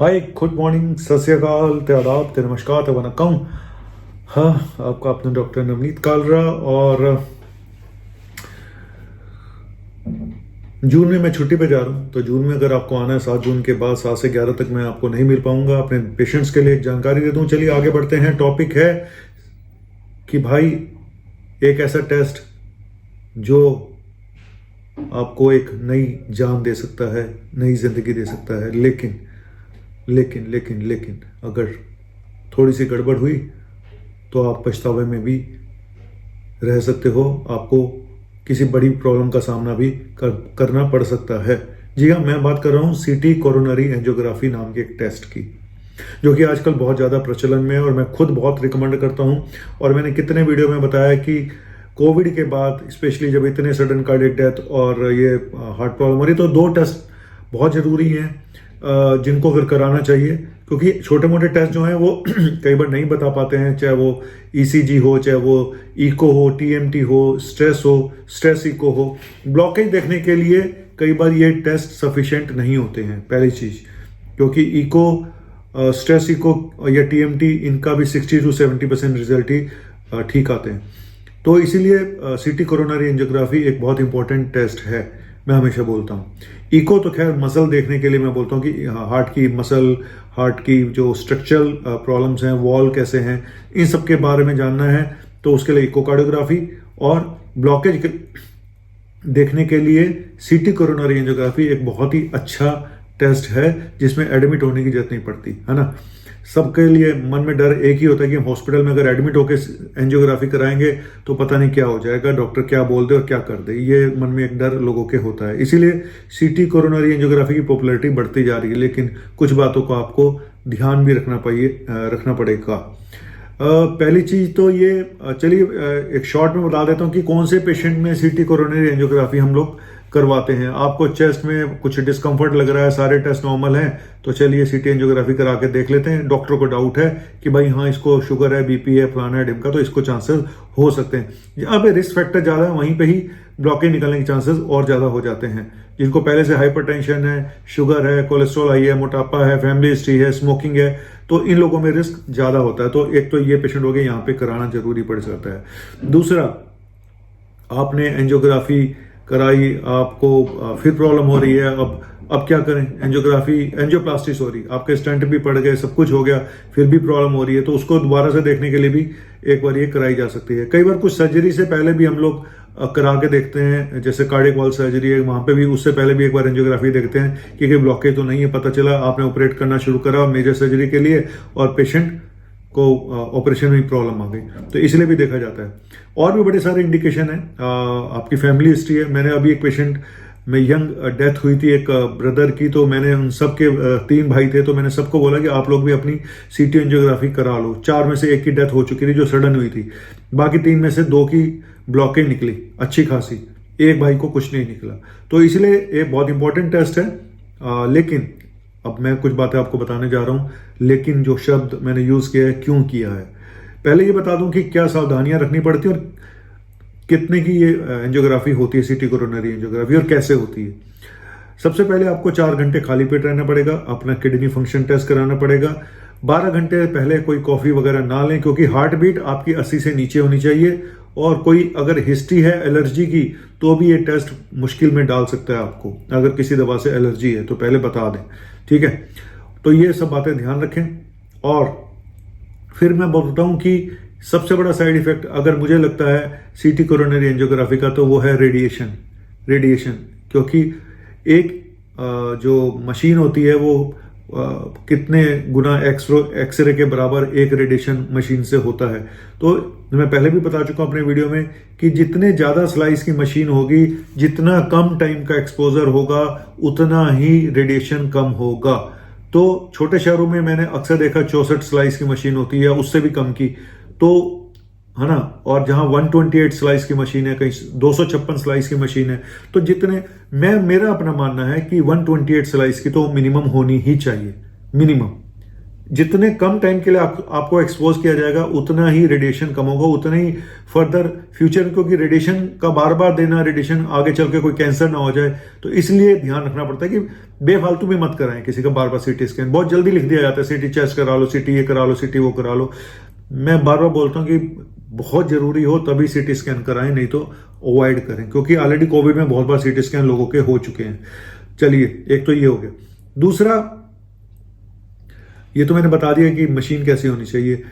हाय, good morning, सत श्री अकाल, ते आदाब, ते नमस्कार, ते वनक्कम। हाँ, आपका अपना डॉक्टर नवनीत कालरा। और जून में मैं छुट्टी पे जा रहा हूँ, तो जून में अगर आपको आना है 7 जून के बाद 7 से 11 तक मैं आपको नहीं मिल पाऊंगा। अपने पेशेंट्स के लिए एक जानकारी दे दूँ। चलिए आगे बढ़ते हैं। टॉपिक है कि भाई एक ऐसा टेस्ट जो आपको एक नई जान दे सकता है, नई जिंदगी दे सकता है, लेकिन लेकिन लेकिन लेकिन अगर थोड़ी सी गड़बड़ हुई तो आप पछतावे में भी रह सकते हो। आपको किसी बड़ी प्रॉब्लम का सामना भी करना पड़ सकता है। जी हाँ, मैं बात कर रहा हूँ सीटी कोरोनरी एंजियोग्राफी नाम के एक टेस्ट की, जो कि आजकल बहुत ज़्यादा प्रचलन में है और मैं खुद बहुत रिकमेंड करता हूँ। और मैंने कितने वीडियो में बताया कि कोविड के बाद स्पेशली जब इतने सडन कार्डियक डेथ और ये हार्ट प्रॉब्लम हो रही, तो 2 टेस्ट बहुत ज़रूरी हैं जिनको फिर कराना चाहिए। क्योंकि छोटे मोटे टेस्ट जो हैं वो कई बार नहीं बता पाते हैं, चाहे वो ईसीजी हो, चाहे वो इको हो, टीएमटी हो, स्ट्रेस इको हो। ब्लॉकेज देखने के लिए कई बार ये टेस्ट सफिशिएंट नहीं होते हैं, पहली चीज़। क्योंकि इको, स्ट्रेस इको या टीएमटी, इनका भी 60 to 70% रिजल्ट ही ठीक आते हैं। तो इसीलिए सीटी कोरोनरी एंजियोग्राफी एक बहुत इंपॉर्टेंट टेस्ट है, मैं हमेशा बोलता हूँ। इको तो खैर मसल देखने के लिए मैं बोलता हूँ कि हार्ट की मसल, हार्ट की जो स्ट्रक्चरल प्रॉब्लम्स हैं, वॉल कैसे हैं, इन सब के बारे में जानना है तो उसके लिए इकोकार्डियोग्राफी। और ब्लॉकेज देखने के लिए सीटी कोरोनरी एंजियोग्राफी एक बहुत ही अच्छा टेस्ट है, जिसमें एडमिट होने की जरूरत नहीं पड़ती, है ना। सबके लिए मन में डर एक ही होता है कि हम हॉस्पिटल में अगर एडमिट होकर एंजियोग्राफी कराएंगे तो पता नहीं क्या हो जाएगा, डॉक्टर क्या बोल दे और क्या कर दे, ये मन में एक डर लोगों के होता है। इसीलिए सीटी कोरोनरी एंजियोग्राफी की पॉपुलैरिटी बढ़ती जा रही है, लेकिन कुछ बातों को आपको ध्यान भी रखना पड़ेगा। पहली चीज तो ये, चलिए एक शॉर्ट में बता देता हूँ कि कौन से पेशेंट में सीटी कोरोनरी एंजियोग्राफी हम लोग करवाते हैं। आपको चेस्ट में कुछ डिस्कम्फर्ट लग रहा है, सारे टेस्ट नॉर्मल हैं, तो चलिए सीटी एंजियोग्राफी करा के देख लेते हैं। डॉक्टर को डाउट है कि भाई हाँ, इसको शुगर है, बीपी है, फलाना है, ढिमका, तो इसको चांसेस हो सकते हैं। जहाँ पे रिस्क फैक्टर ज़्यादा है वहीं पे ही ब्लॉकेज निकलने के चांसेस और ज़्यादा हो जाते हैं। जिनको पहले से हाइपरटेंशन है, शुगर है, कोलेस्ट्रॉल हाई है, मोटापा है, फैमिली हिस्ट्री है, स्मोकिंग है, तो इन लोगों में रिस्क ज़्यादा होता है। तो एक तो ये पेशेंट हो गए, यहाँ पे कराना जरूरी पड़ सकता है। दूसरा, आपने एंजियोग्राफी कराई, आपको फिर प्रॉब्लम हो रही है, अब क्या करें। एंजियोप्लास्टी सॉरी, आपके स्टेंट भी पड़ गए, सब कुछ हो गया, फिर भी प्रॉब्लम हो रही है, तो उसको दोबारा से देखने के लिए भी एक बार ये कराई जा सकती है। कई बार कुछ सर्जरी से पहले भी हम लोग करा के देखते हैं, जैसे कार्डियक वॉल सर्जरी है, वहां पे भी उससे पहले भी एक बार एंजियोग्राफी देखते हैं कि ब्लॉकेज तो नहीं है। पता चला आपने ऑपरेट करना शुरू करा मेजर सर्जरी के लिए और पेशेंट को ऑपरेशन में प्रॉब्लम आ गई, तो इसलिए भी देखा जाता है। और भी बड़े सारे इंडिकेशन है, आपकी फैमिली हिस्ट्री है। मैंने अभी एक पेशेंट में यंग डेथ हुई थी एक ब्रदर की, तो मैंने उन सब के 3 भाई थे, तो मैंने सबको बोला कि आप लोग भी अपनी सीटी एंजियोग्राफी करा लो। 4 में से 1 की डेथ हो चुकी थी जो सडन हुई थी, बाकी 3 में से 2 की ब्लॉकेज निकली अच्छी खासी, एक भाई को कुछ नहीं निकला। तो इसलिए एक बहुत इंपॉर्टेंट टेस्ट है। लेकिन अब मैं कुछ बातें आपको बताने जा रहा हूं, लेकिन जो शब्द मैंने यूज किया है, क्यों किया है, पहले ये बता दूं कि क्या सावधानियां रखनी पड़ती है और कितने की ये एंजियोग्राफी होती है, सीटी कोरोनरी एंजियोग्राफी, और कैसे होती है। सबसे पहले आपको 4 घंटे खाली पेट रहना पड़ेगा, अपना किडनी फंक्शन टेस्ट कराना पड़ेगा। 12 घंटे पहले कोई कॉफी वगैरह ना लें, क्योंकि हार्ट बीट आपकी 80 से नीचे होनी चाहिए। और कोई अगर हिस्ट्री है एलर्जी की, तो भी ये टेस्ट मुश्किल में डाल सकता है आपको। अगर किसी दवा से एलर्जी है तो पहले बता दें, ठीक है। तो ये सब बातें ध्यान रखें। और फिर मैं बोलता हूं कि सबसे बड़ा साइड इफेक्ट अगर मुझे लगता है सीटी कोरोनरी एंजियोग्राफी का, तो वो है रेडिएशन। क्योंकि एक जो मशीन होती है वो कितने गुना एक्सरे के बराबर एक रेडिएशन मशीन से होता है। तो मैं पहले भी बता चुका हूं अपने वीडियो में कि जितने ज्यादा स्लाइस की मशीन होगी, जितना कम टाइम का एक्सपोजर होगा, उतना ही रेडिएशन कम होगा। तो छोटे शहरों में मैंने अक्सर देखा 64 स्लाइस की मशीन होती है, उससे भी कम की, तो है ना। और जहां 128 स्लाइस की मशीन है, कहीं 256 स्लाइस की मशीन है, तो जितने मेरा अपना मानना है कि 128 स्लाइस की तो मिनिमम होनी ही चाहिए, मिनिमम। जितने कम टाइम के लिए आपको एक्सपोज किया जाएगा उतना ही रेडिएशन कम होगा, उतना ही फर्दर फ्यूचर, क्योंकि रेडिएशन का बार बार देना, रेडिएशन आगे चल के कोई कैंसर ना हो जाए, तो इसलिए ध्यान रखना पड़ता है कि बेफालतू भी मत कराएं किसी का बार बार सीटी स्कैन। बहुत जल्दी लिख दिया जाता है सीटी चेस्ट करा लो, सीटी ये करा लो, सीटी वो करा लो। मैं बार बार बोलता हूँ कि बहुत जरूरी हो तभी सीटी स्कैन कराएं, नहीं तो अवॉइड करें, क्योंकि ऑलरेडी कोविड में बहुत बार सीटी स्कैन लोगों के हो चुके हैं। चलिए, एक तो ये हो गया। दूसरा, ये तो मैंने बता दिया कि मशीन कैसी होनी चाहिए।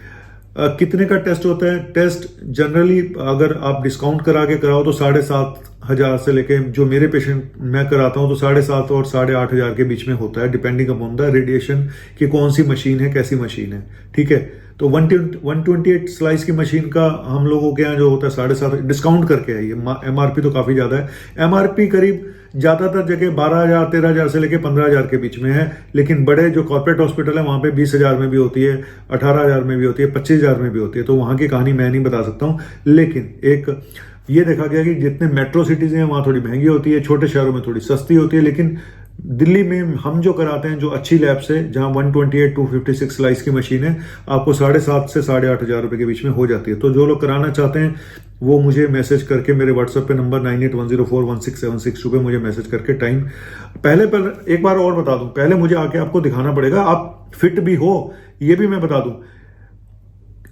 कितने का टेस्ट होता है? टेस्ट जनरली अगर आप डिस्काउंट करा के कराओ तो 7,500 से लेके, जो मेरे पेशेंट मैं कराता हूं तो 7,500 और 8,500 के बीच में होता है, डिपेंडिंग अपॉन द रेडिएशन की कौन सी मशीन है, कैसी मशीन है। ठीक है, तो 128 स्लाइस की मशीन का हम लोगों के यहाँ जो होता है 7,500 डिस्काउंट करके है। ये एमआरपी तो काफी ज्यादा है। एमआरपी करीब ज्यादातर जगह 12,000 13,000 से लेके 15,000 के बीच में है, लेकिन बड़े जो कॉर्पोरेट हॉस्पिटल है वहां पे 20,000 में भी होती है, 18,000 में भी होती है, 25,000 में भी होती है। तो वहां की कहानी मैं नहीं बता सकता हूं, लेकिन एक ये देखा गया कि जितने मेट्रो सिटीज हैं वहां थोड़ी महंगी होती है, छोटे शहरों में थोड़ी सस्ती होती है। लेकिन दिल्ली में हम जो कराते हैं, जो अच्छी लैब से, जहां 128 256 स्लाइस की मशीन है, आपको 7,500 से 8,500 रुपए के बीच में हो जाती है। तो जो लोग कराना चाहते हैं वो मुझे मैसेज करके, मेरे व्हाट्सएप पे नंबर 9810416762 पे मुझे मैसेज करके टाइम पहले पर एक बार और बता दूं, पहले मुझे आके आपको दिखाना पड़ेगा, आप फिट भी हो, ये भी मैं बता दूं।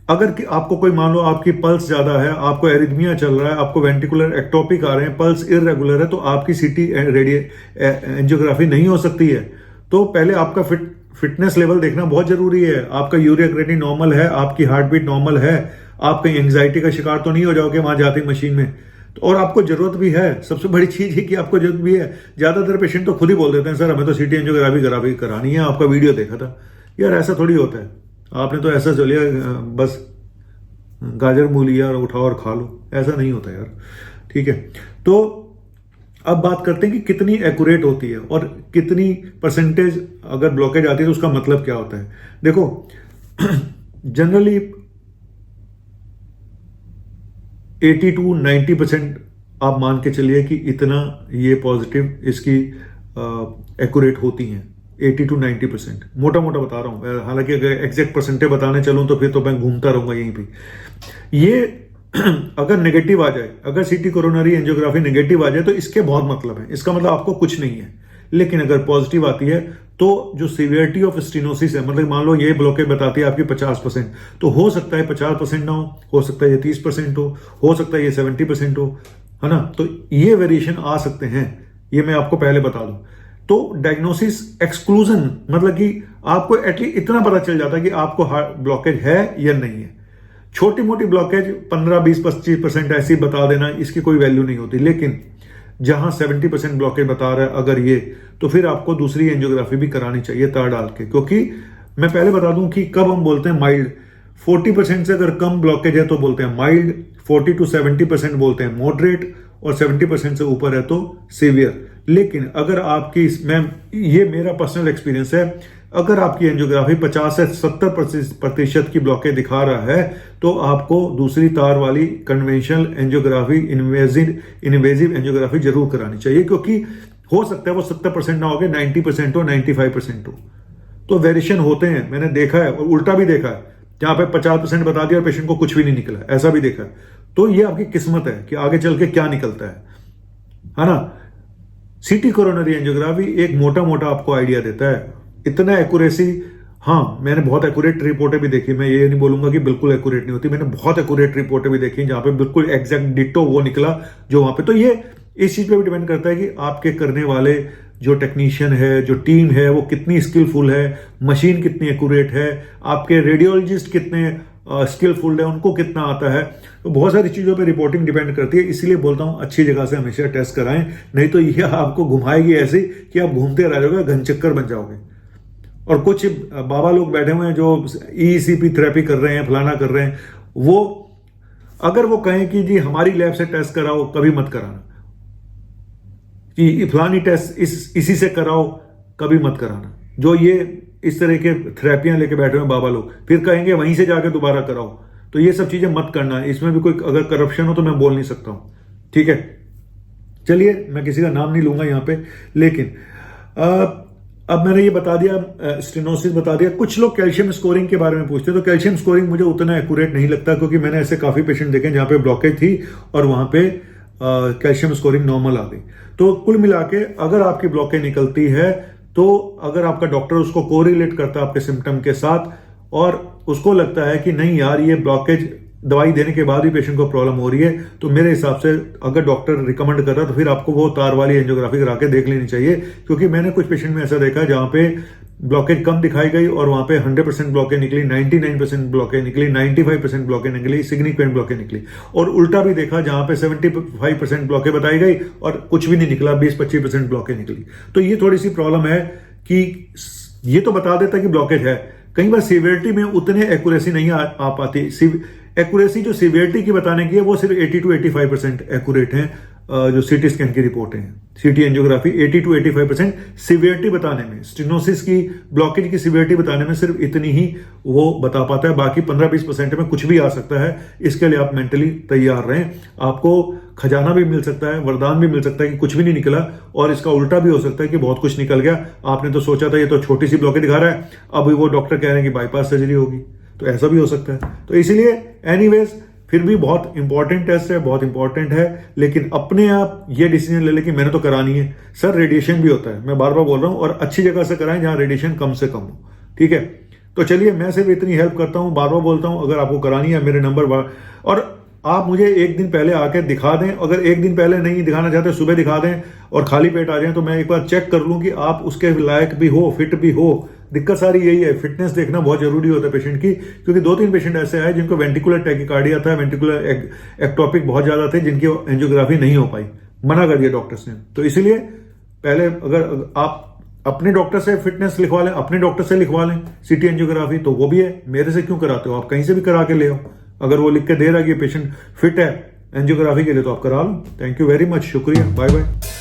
अगर आपको कोई, मान लो आपकी पल्स ज्यादा है, आपको एरिथमिया चल रहा है, आपको वेंट्रिकुलर एक्टोपिक आ रहे हैं, पल्स इररेगुलर है, तो आपकी सीटी एंजियोग्राफी नहीं हो सकती है। तो पहले आपका फिटनेस लेवल देखना बहुत जरूरी है। आपका यूरिया क्रिएटिनिन नॉर्मल है, आपकी हार्ट बीट नॉर्मल है, आप कहीं एंग्जाइटी का शिकार तो नहीं हो जाओगे वहां जाते ही मशीन में। तो और आपको जरूरत भी है, सबसे बड़ी चीज है कि आपको जरूरत भी है। ज्यादातर पेशेंट तो खुद ही बोल देते हैं, सर हमें तो सीटी एंजियोग्राफी करानी है, आपका वीडियो देखा था। यार ऐसा थोड़ी होता है, आपने तो ऐसा चलिए बस गाजर मूलिया और उठाओ और खा लो, ऐसा नहीं होता यार। ठीक है, तो अब बात करते हैं कि कितनी एक्यूरेट होती है और कितनी परसेंटेज अगर ब्लॉकेज आती है तो उसका मतलब क्या होता है। देखो जनरली 80 to 90% आप मान के चलिए कि इतना ये पॉजिटिव इसकी एक्यूरेट होती हैं। 80 to 90%, मोटा मोटा बता रहा हूं, हालांकि अगर एग्जैक्ट परसेंटेज बताने चलूं तो फिर तो मैं घूमता रहूंगा यहीं पे। ये अगर नेगेटिव आ जाए, अगर सीटी कोरोनरी एंजियोग्राफी नेगेटिव आ जाए तो इसके बहुत मतलब है, इसका मतलब आपको कुछ नहीं है। लेकिन अगर पॉजिटिव आती है तो जो सीवियरिटी ऑफ स्टेनोसिस है, मतलब मान लो ये ब्लॉकेज बताती है आपकी 50%, तो हो सकता है 50% ना हो सकता है ये 30% हो सकता है ये 70% हो, है ना। तो ये वेरिएशन आ सकते हैं, ये मैं आपको पहले बता दूं। तो डायग्नोसिस एक्सक्लूजन मतलब कि आपको एटलीस्ट इतना पता चल जाता है कि आपको हार्ट ब्लॉकेज है या नहीं है। छोटी मोटी ब्लॉकेज 15 20 25% ऐसी बता देना, इसकी कोई वैल्यू नहीं होती। लेकिन जहां 70% ब्लॉकेज बता रहा है अगर ये, तो फिर आपको दूसरी एंजियोग्राफी भी करानी चाहिए तार डाल के। क्योंकि मैं पहले बता दूं कि कब हम बोलते हैं माइल्ड, 40% से अगर कम ब्लॉकेज है तो बोलते हैं माइल्ड, 40 to 70% बोलते हैं मॉडरेट, और 70% से ऊपर है तो सीवियर। लेकिन अगर आपकी, ये मेरा पर्सनल एक्सपीरियंस है, अगर आपकी एंजियोग्राफी 50 से 70% की ब्लॉकेज दिखा रहा है तो आपको दूसरी तार वाली कन्वेंशनल एंजियोग्राफी, इन्वेजिव एंजियोग्राफी जरूर करानी चाहिए। क्योंकि हो सकता है वो 70% ना हो गए, 90% हो, 95% हो। तो वेरिएशन होते हैं, मैंने देखा है, और उल्टा भी देखा है, जहां पे 50% बता दिया और पेशेंट को कुछ भी नहीं निकला, ऐसा भी देखा है। तो ये आपकी किस्मत है कि आगे चल के क्या निकलता है ना। सीटी कोरोनरी एंजियोग्राफी एक मोटा मोटा आपको आइडिया देता है, इतना एक्यूरेसी। हाँ, मैंने बहुत एक्यूरेट रिपोर्टें भी देखी, मैं ये नहीं बोलूंगा कि बिल्कुल एक्यूरेट नहीं होती, मैंने बहुत एक्यूरेट रिपोर्टें भी देखी जहां पे बिल्कुल एग्जैक्ट डिट्टो वो निकला जो वहां पे। तो ये इस चीज पे भी डिपेंड करता है कि आपके करने वाले जो टेक्नीशियन है, जो टीम है, वो कितनी स्किलफुल है, मशीन कितनी एक्यूरेट है, आपके रेडियोलॉजिस्ट कितने स्किलफुल है, उनको कितना आता है। तो बहुत सारी चीजों पे रिपोर्टिंग डिपेंड करती है। इसीलिए बोलता हूं अच्छी जगह से हमेशा टेस्ट कराएं, नहीं तो ये आपको घुमाएगी ऐसे कि आप घूमते रह जाओगे, घनचक्कर बन जाओगे। और कुछ बाबा लोग बैठे हुए हैं जो ईसीपी थेरेपी कर रहे हैं, फलाना कर रहे हैं, वो अगर वो कहें कि जी हमारी लैब से टेस्ट कराओ, कभी मत कराना, कि फलानी टेस्ट इसी से कराओ, कभी मत कराना। जो ये इस तरह के थेरेपियां लेके बैठे हुए बाबा लोग, फिर कहेंगे वहीं से जाके दोबारा कराओ, तो ये सब चीजें मत करना। इसमें भी कोई अगर करप्शन हो तो मैं बोल नहीं सकता हूं, ठीक है। चलिए, मैं किसी का नाम नहीं लूंगा यहां पे, लेकिन अब मैंने ये बता दिया, स्टेनोसिस बता दिया। कुछ लोग कैल्शियम स्कोरिंग के बारे में पूछते हैं, तो कैल्शियम स्कोरिंग मुझे उतना एक्यूरेट नहीं लगता, क्योंकि मैंने ऐसे काफी पेशेंट देखे जहां पे ब्लॉकेज थी और वहां पे कैल्शियम स्कोरिंग नॉर्मल आ गई। तो कुल मिला के अगर आपकी ब्लॉकेज निकलती है, तो अगर आपका डॉक्टर उसको कोरिलेट करता है आपके सिम्टम के साथ और उसको लगता है कि नहीं यार ये ब्लॉकेज दवाई देने के बाद भी पेशेंट को प्रॉब्लम हो रही है, तो मेरे हिसाब से अगर डॉक्टर रिकमेंड कर रहा है तो फिर आपको वो तार वाली एंजियोग्राफी करा के देख लेनी चाहिए। क्योंकि मैंने कुछ पेशेंट में ऐसा देखा है जहां पे ब्लॉकेज कम दिखाई गई और वहां पे 100% ब्लॉकेज निकली, 99% ब्लॉकेज निकली, 95% ब्लॉकेज निकली, सिग्निफिकेंट ब्लॉकेज निकली। और उल्टा भी देखा जहां पे 75% ब्लॉकेज बताई गई और कुछ भी नहीं निकला, 20-25% ब्लॉकेज निकली। तो ये थोड़ी सी प्रॉब्लम है कि ये तो बता देता कि ब्लॉकेज है, कई बार सीवियरिटी में उतने एक्यूरेसी नहीं आ पाती। एक्यूरेसी जो सीवियरिटी की बताने की है वो सिर्फ 80 to 85% एक्यूरेट है। जो सीटी स्कैन की रिपोर्ट है, सीटी एंजियोग्राफी 80 to 85% सीवियरिटी बताने में, स्टेनोसिस की ब्लॉकेज की सीवियरिटी बताने में सिर्फ इतनी ही वो बता पाता है। बाकी 15-20% में कुछ भी आ सकता है। इसके लिए आप मेंटली तैयार रहें। आपको खजाना भी मिल सकता है, वरदान भी मिल सकता है कि कुछ भी नहीं निकला, और इसका उल्टा भी हो सकता है कि बहुत कुछ निकल गया। आपने तो सोचा था ये तो छोटी सी ब्लॉकेज दिखा रहा है, अब वो डॉक्टर कह रहे हैं कि बाईपास सर्जरी होगी, तो ऐसा भी हो सकता है। तो इसीलिए एनीवेज फिर भी बहुत इंपॉर्टेंट टेस्ट है, बहुत इंपॉर्टेंट है, लेकिन अपने आप ये डिसीजन ले लें कि मैंने तो करानी है। सर रेडिएशन भी होता है, मैं बार बार बोल रहा हूं, और अच्छी जगह से कराएं जहां रेडिएशन कम से कम हो, ठीक है। तो चलिए, मैं सिर्फ इतनी हेल्प करता हूं, बार बार बोलता हूं, अगर आपको करानी है मेरे नंबर और आप मुझे एक दिन पहले आके दिखा दें। अगर एक दिन पहले नहीं दिखाना चाहते, सुबह दिखा दें और खाली पेट आ जाएं, तो मैं एक बार चेक कर लूं कि आप उसके लायक भी हो, फिट भी हो। दिक्कत सारी यही है, फिटनेस देखना बहुत जरूरी होता है पेशेंट की, क्योंकि 2-3 पेशेंट ऐसे आए जिनको वेंटिकुलर टैकीकार्डिया था, वेंटिकुलर एक्टोपिक बहुत ज्यादा थे, जिनकी एंजियोग्राफी नहीं हो पाई, मना कर दिया डॉक्टर्स ने। तो इसलिए पहले अगर आप अपने डॉक्टर से फिटनेस लिखवा लें, अपने डॉक्टर से लिखवा लें सीटी एंजियोग्राफी, तो वो भी है। मेरे से क्यों कराते हो, आप कहीं से भी करा के ले आओ। अगर वो लिख के दे रहा है कि पेशेंट फिट है एंजियोग्राफी के लिए, तो आप करा लो। थैंक यू वेरी मच, शुक्रिया, बाय बाय।